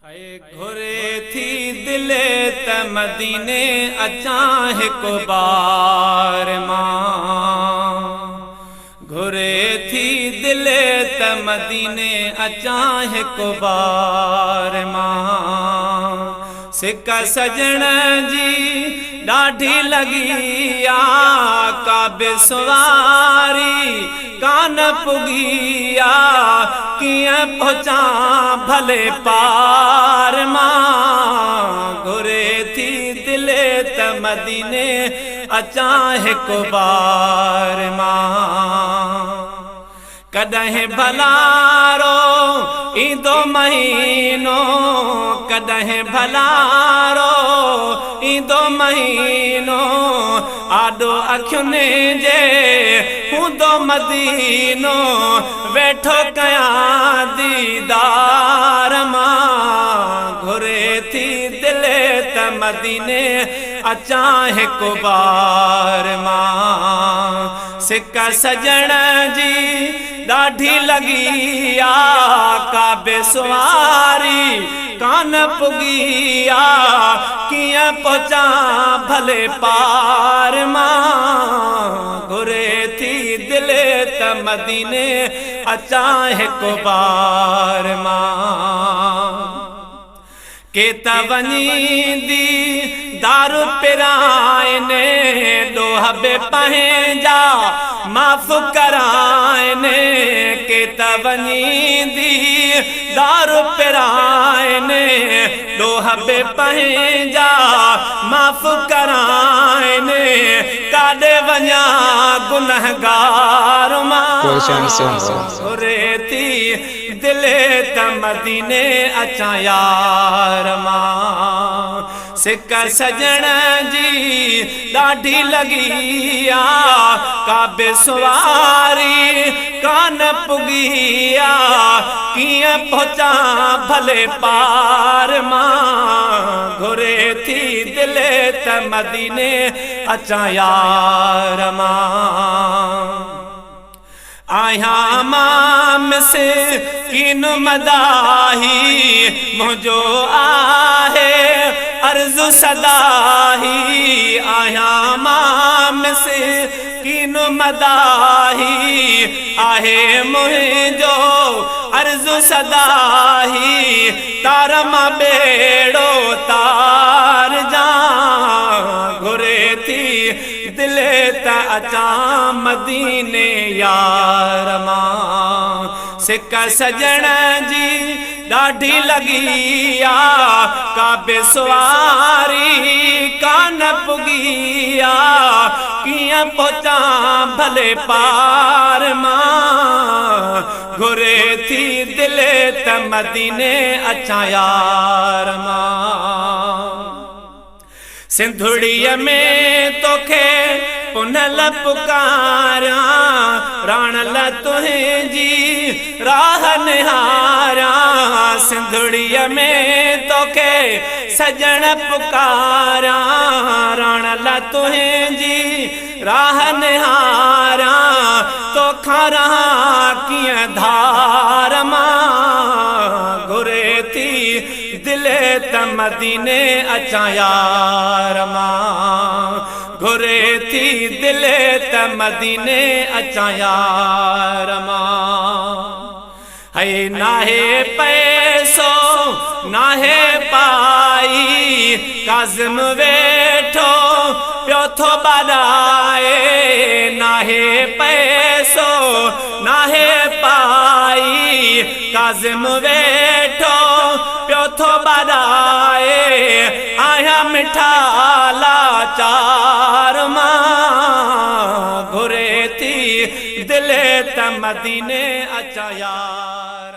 घुरे थी दिले त मदीने अचां हिकु बार मां। घुरे थी दिले त मदीने अचां हिकु बार मां। सिक सजण जी ॾाढी लगी आ, काबे सवारी कान पुगी आ, कियां पहुचां भले पार मां। घुरे थी दिले त मदीने अचां हिकु बार मां। कॾहिं भलारो ईंदो महीनो, कॾहिं भलारो ईंदो महीनो, आॾो अखियुनि जे हूंदो मदीनो, वेठो कयां दीदार मां। घुरे थी दिले त मदीने अचां हिकु बार मां। सिक सजण जी ॾाढी लगी आ, काबे सवारी कान पुगी आ, कियां पहुचां भले पार मां। घुरे थी दिले त मदीने अचां हिकु बार मां। के त वञींदी दारू पिराइने, ॾोहबे पंहिंजा माफ़ कराइने। के त वञींदी दारू पिराइने, ॾोहबे पंहिंजा माफ़ कराइने। काॾे वञा गुनहगार मां। घुरे थी दिले त मदीने अचां यार मां। सिक सजण जी ॾाढी लगी आ, काबे सवारी कान पुगी आ, कियां पहुचां भले पार मां। घुरे थी दिले त मदीने अचां यार मां। आहियां मां मिस्कीन मदाही, मुंहिंजो आहे अर्ज़ु सदाही। आहियां मां मिस्कीन मदाही, आहे मुंहिंजो अर्ज़ु सदाही। तार मां बेड़ो तार जां। घुरे थी दिले त अचां मदीने यार मां। सिक सजण जी ॾाढी लगी आ, काबे सवारी कान पुगी आ, कियां पहुचां भले पार मां। घुरे थी दिले त मदीने अचां यार मां। सिंधुड़ीअ में तोखे पुनल पुकारां, राणल तुंहिंजी राह निहारां। सिंधुड़ीअ में तोखे सजण पुकारां, राणल तुंहिंजी राह निहारां। तोखां रहां कीअं धार मां। घुरे थी दिले त मदीने अचां यार मां। घुरे थी दिले त मदीने अचां यार मां। है नाहे पैसो नाहे पाई, काज़िम वेठो पियो थो ॿाॾाए। नाहे पैसो नाहे पाई, काज़िम वेठो पियो थो ॿाॾाए। आहियां मिठा लाचार मां। घुरे थी दिले त मदीने अचां यार।